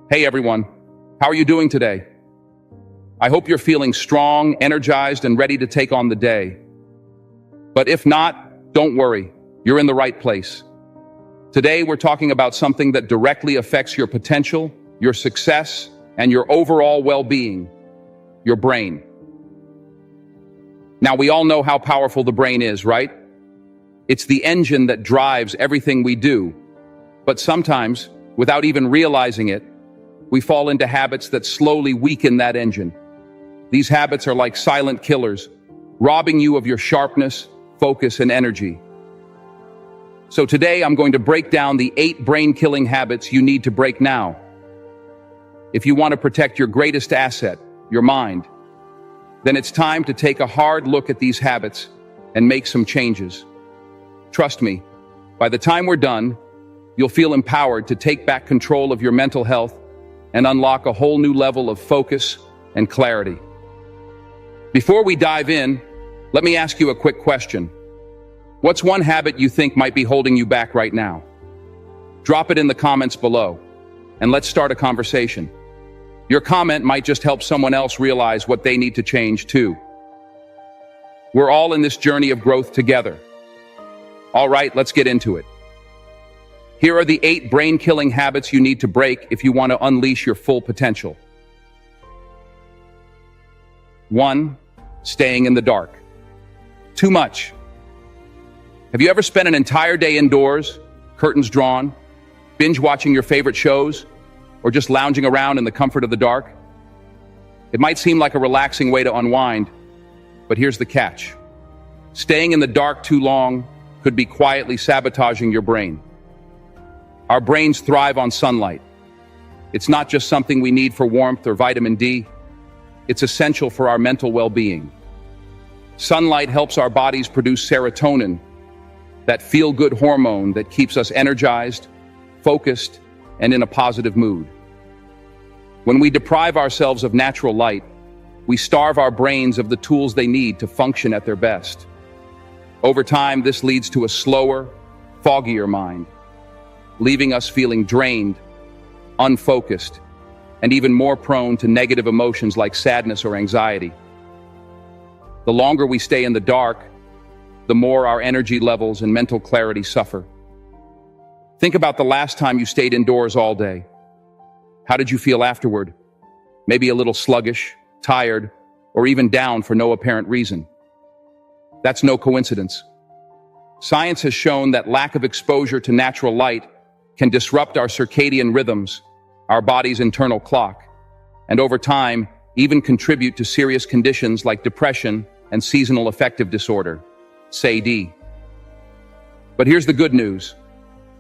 Hey everyone, how are you doing today? I hope you're feeling strong, energized, and ready to take on the day. But if not, don't worry, you're in the right place. Today we're talking about something that directly affects your potential, your success, and your overall well-being, your brain. Now we all know how powerful the brain is, right? It's the engine that drives everything we do. But sometimes, without even realizing it, we fall into habits that slowly weaken that engine. These habits are like silent killers, robbing you of your sharpness, focus, and energy. So today I'm going to break down the 8 brain-killing habits you need to break now. If you want to protect your greatest asset, your mind, then it's time to take a hard look at these habits and make some changes. Trust me, by the time we're done, you'll feel empowered to take back control of your mental health and unlock a whole new level of focus and clarity. Before we dive in, let me ask you a quick question. What's one habit you think might be holding you back right now? Drop it in the comments below, and let's start a conversation. Your comment might just help someone else realize what they need to change too. We're all in this journey of growth together. All right, let's get into it. Here are the 8 brain-killing habits you need to break if you want to unleash your full potential. 1. Staying in the dark. Too much. Have you ever spent an entire day indoors, curtains drawn, binge watching your favorite shows, or just lounging around in the comfort of the dark? It might seem like a relaxing way to unwind, but here's the catch. Staying in the dark too long could be quietly sabotaging your brain. Our brains thrive on sunlight. It's not just something we need for warmth or vitamin D. It's essential for our mental well-being. Sunlight helps our bodies produce serotonin, that feel-good hormone that keeps us energized, focused, and in a positive mood. When we deprive ourselves of natural light, we starve our brains of the tools they need to function at their best. Over time, this leads to a slower, foggier mind, leaving us feeling drained, unfocused, and even more prone to negative emotions like sadness or anxiety. The longer we stay in the dark, the more our energy levels and mental clarity suffer. Think about the last time you stayed indoors all day. How did you feel afterward? Maybe a little sluggish, tired, or even down for no apparent reason. That's no coincidence. Science has shown that lack of exposure to natural light can disrupt our circadian rhythms, our body's internal clock, and over time, even contribute to serious conditions like depression and seasonal affective disorder, SAD. But here's the good news.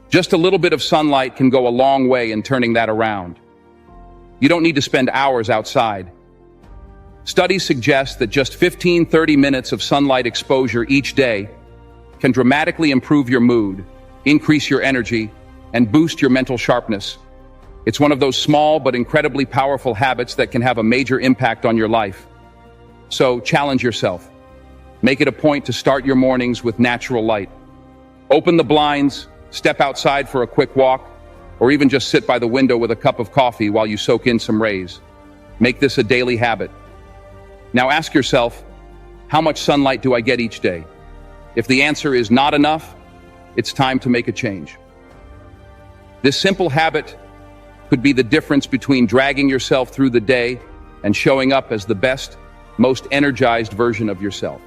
Just a little bit of sunlight can go a long way in turning that around. You don't need to spend hours outside. Studies suggest that just 15-30 minutes of sunlight exposure each day can dramatically improve your mood, increase your energy, and boost your mental sharpness. It's one of those small but incredibly powerful habits that can have a major impact on your life. So challenge yourself. Make it a point to start your mornings with natural light. Open the blinds, step outside for a quick walk, or even just sit by the window with a cup of coffee while you soak in some rays. Make this a daily habit. Now ask yourself, how much sunlight do I get each day? If the answer is not enough, it's time to make a change. This simple habit could be the difference between dragging yourself through the day and showing up as the best, most energized version of yourself.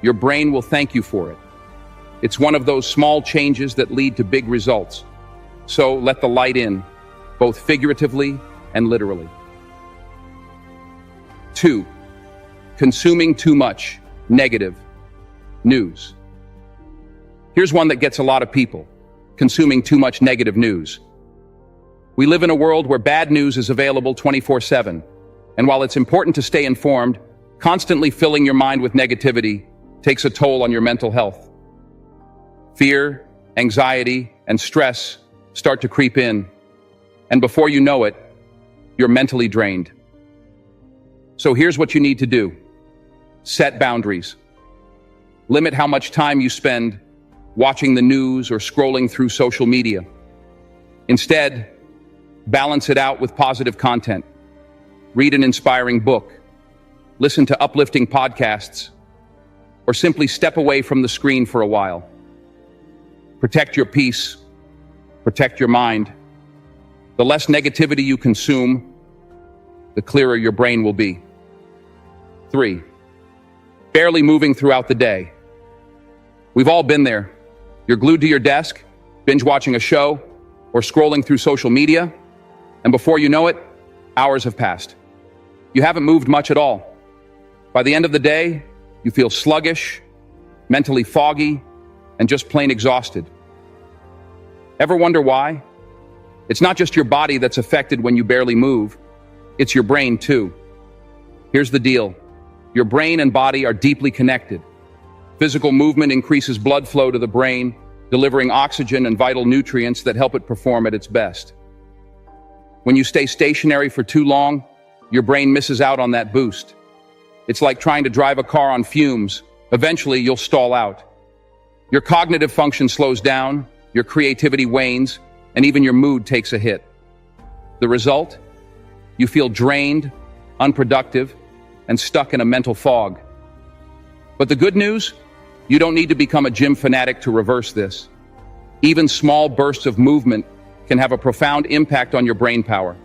Your brain will thank you for it. It's one of those small changes that lead to big results. So let the light in, both figuratively and literally. 2. Consuming too much negative news. Here's one that gets a lot of people: consuming too much negative news. We live in a world where bad news is available 24/7, and while it's important to stay informed, constantly filling your mind with negativity takes a toll on your mental health. Fear, anxiety, and stress start to creep in, and before you know it, you're mentally drained. So here's what you need to do. Set boundaries. Limit how much time you spend watching the news or scrolling through social media. Instead, Balance it out with positive content. Read an inspiring book. Listen to uplifting podcasts. Or simply step away from the screen for a while. Protect your peace. Protect your mind. The less negativity you consume, the clearer your brain will be. 3. Barely moving throughout the day. We've all been there. You're glued to your desk, binge watching a show, or scrolling through social media, and before you know it, hours have passed. You haven't moved much at all. By the end of the day, you feel sluggish, mentally foggy, and just plain exhausted. Ever wonder why? It's not just your body that's affected when you barely move, it's your brain too. Here's the deal. Your brain and body are deeply connected. Physical movement increases blood flow to the brain, delivering oxygen and vital nutrients that help it perform at its best. When you stay stationary for too long, your brain misses out on that boost. It's like trying to drive a car on fumes. Eventually, you'll stall out. Your cognitive function slows down, your creativity wanes, and even your mood takes a hit. The result? You feel drained, unproductive, and stuck in a mental fog. But the good news? You don't need to become a gym fanatic to reverse this. Even small bursts of movement can have a profound impact on your brain power.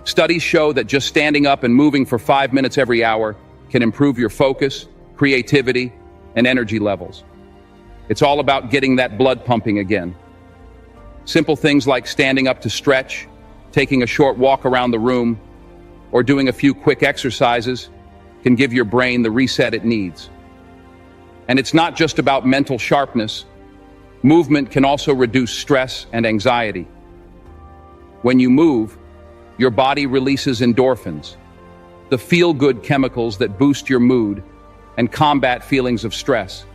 Studies show that just standing up and moving for 5 minutes every hour can improve your focus, creativity, and energy levels. It's all about getting that blood pumping again. Simple things like standing up to stretch, taking a short walk around the room, or doing a few quick exercises can give your brain the reset it needs. And it's not just about mental sharpness. Movement can also reduce stress and anxiety. When you move, your body releases endorphins, the feel-good chemicals that boost your mood and combat feelings of stress.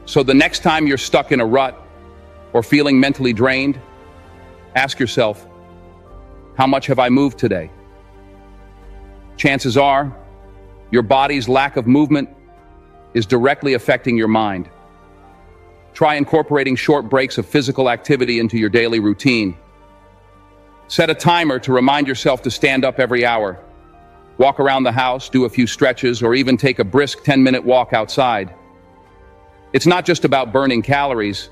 So the next time you're stuck in a rut or feeling mentally drained, ask yourself, how much have I moved today? Chances are, your body's lack of movement is directly affecting your mind. Try incorporating short breaks of physical activity into your daily routine. Set a timer to remind yourself to stand up every hour. Walk around the house, do a few stretches, or even take a brisk 10-minute walk outside. It's not just about burning calories.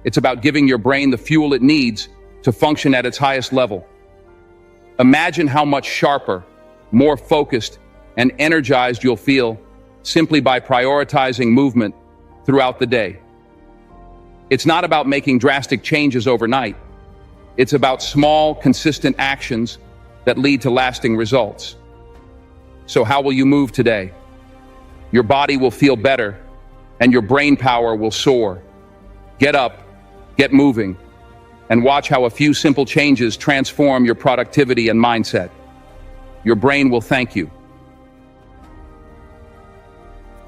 It's about giving your brain the fuel it needs to function at its highest level. Imagine how much sharper, more focused, and energized you'll feel simply by prioritizing movement throughout the day. It's not about making drastic changes overnight. It's about small, consistent actions that lead to lasting results. So how will you move today? Your body will feel better, and your brain power will soar. Get up, get moving, and watch how a few simple changes transform your productivity and mindset. Your brain will thank you.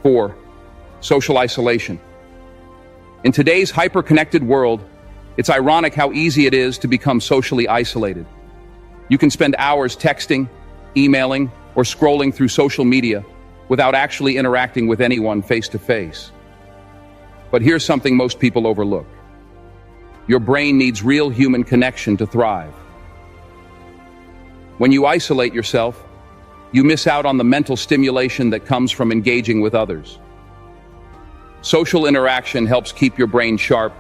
4. Social isolation. In today's hyper-connected world, it's ironic how easy it is to become socially isolated. You can spend hours texting, emailing, or scrolling through social media without actually interacting with anyone face-to-face. But here's something most people overlook. Your brain needs real human connection to thrive. When you isolate yourself, you miss out on the mental stimulation that comes from engaging with others. Social interaction helps keep your brain sharp,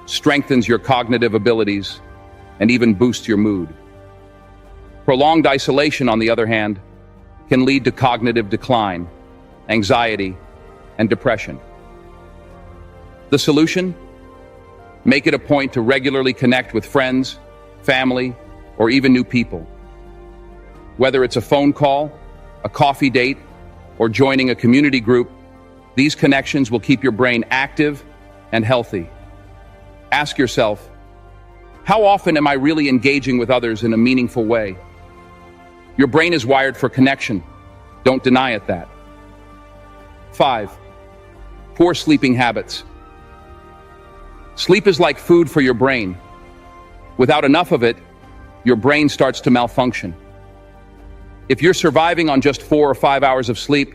strengthens your cognitive abilities, and even boosts your mood. Prolonged isolation, on the other hand, can lead to cognitive decline, anxiety, and depression. The solution? Make it a point to regularly connect with friends, family, or even new people. Whether it's a phone call, a coffee date, or joining a community group, these connections will keep your brain active and healthy. Ask yourself, how often am I really engaging with others in a meaningful way? Your brain is wired for connection. Don't deny it that. 5. Poor sleeping habits. Sleep is like food for your brain. Without enough of it, your brain starts to malfunction. If you're surviving on just 4 or 5 hours of sleep,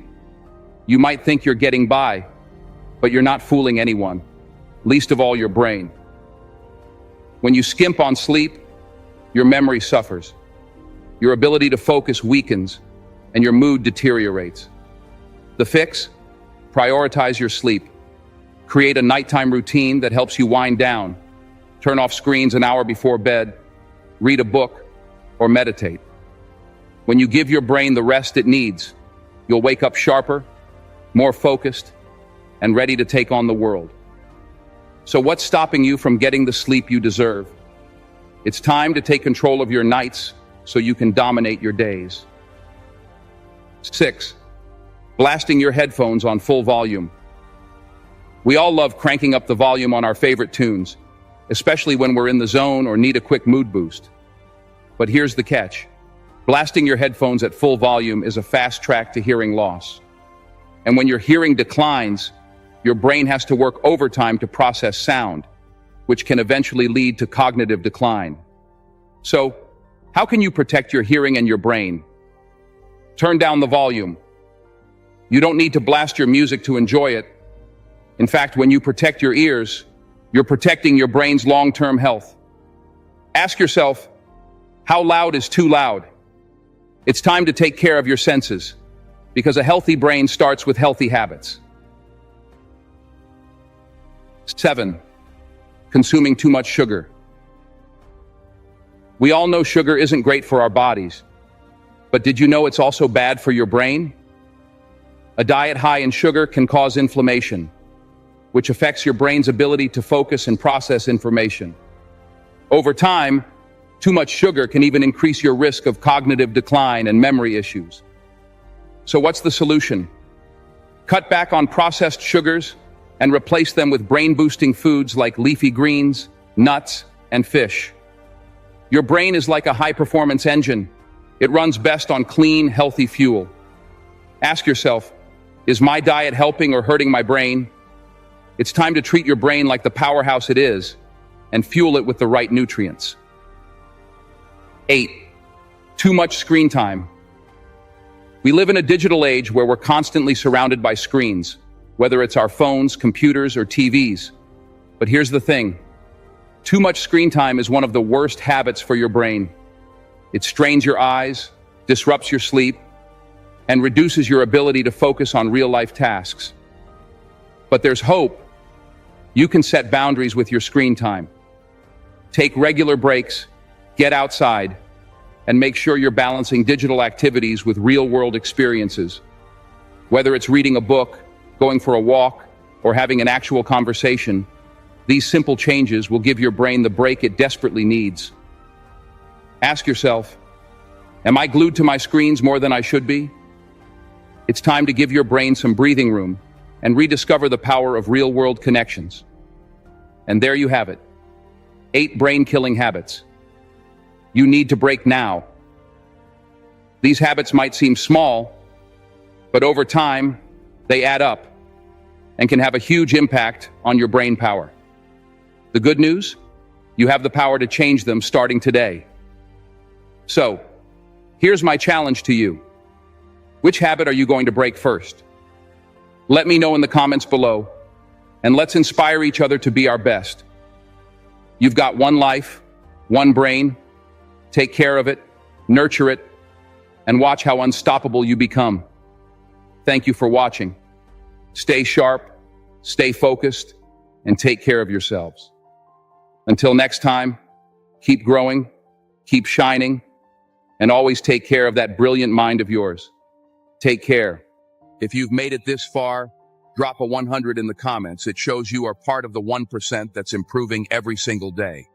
you might think you're getting by, but you're not fooling anyone, least of all your brain. When you skimp on sleep, your memory suffers, your ability to focus weakens, and your mood deteriorates. The fix? Prioritize your sleep. Create a nighttime routine that helps you wind down. Turn off screens an hour before bed, read a book, or meditate. When you give your brain the rest it needs, you'll wake up sharper, more focused, and ready to take on the world. So what's stopping you from getting the sleep you deserve? It's time to take control of your nights so you can dominate your days. 6. Blasting your headphones on full volume. We all love cranking up the volume on our favorite tunes, especially when we're in the zone or need a quick mood boost. But here's the catch. Blasting your headphones at full volume is a fast track to hearing loss. And when your hearing declines, your brain has to work overtime to process sound, which can eventually lead to cognitive decline. So, how can you protect your hearing and your brain? Turn down the volume. You don't need to blast your music to enjoy it. In fact, when you protect your ears, you're protecting your brain's long-term health. Ask yourself, how loud is too loud? It's time to take care of your senses, because a healthy brain starts with healthy habits. 7. Consuming too much sugar. We all know sugar isn't great for our bodies, but did you know it's also bad for your brain? A diet high in sugar can cause inflammation, which affects your brain's ability to focus and process information. Over time, too much sugar can even increase your risk of cognitive decline and memory issues. So what's the solution? Cut back on processed sugars and replace them with brain-boosting foods like leafy greens, nuts, and fish. Your brain is like a high-performance engine. It runs best on clean, healthy fuel. Ask yourself, is my diet helping or hurting my brain? It's time to treat your brain like the powerhouse it is and fuel it with the right nutrients. 8. Too much screen time. We live in a digital age where we're constantly surrounded by screens, whether it's our phones, computers, or TVs. But here's the thing. Too much screen time is one of the worst habits for your brain. It strains your eyes, disrupts your sleep, and reduces your ability to focus on real-life tasks. But there's hope. You can set boundaries with your screen time. Take regular breaks, get outside, and make sure you're balancing digital activities with real-world experiences. Whether it's reading a book, going for a walk, or having an actual conversation, these simple changes will give your brain the break it desperately needs. Ask yourself, am I glued to my screens more than I should be? It's time to give your brain some breathing room and rediscover the power of real-world connections. And there you have it. 8 brain-killing habits you need to break now. These habits might seem small, but over time, they add up and can have a huge impact on your brain power. The good news? You have the power to change them starting today. So, here's my challenge to you. Which habit are you going to break first? Let me know in the comments below, and let's inspire each other to be our best. You've got one life, one brain. Take care of it, nurture it, and watch how unstoppable you become. Thank you for watching. Stay sharp, stay focused, and take care of yourselves. Until next time, keep growing, keep shining, and always take care of that brilliant mind of yours. Take care. If you've made it this far, drop a 100 in the comments. It shows you are part of the 1% that's improving every single day.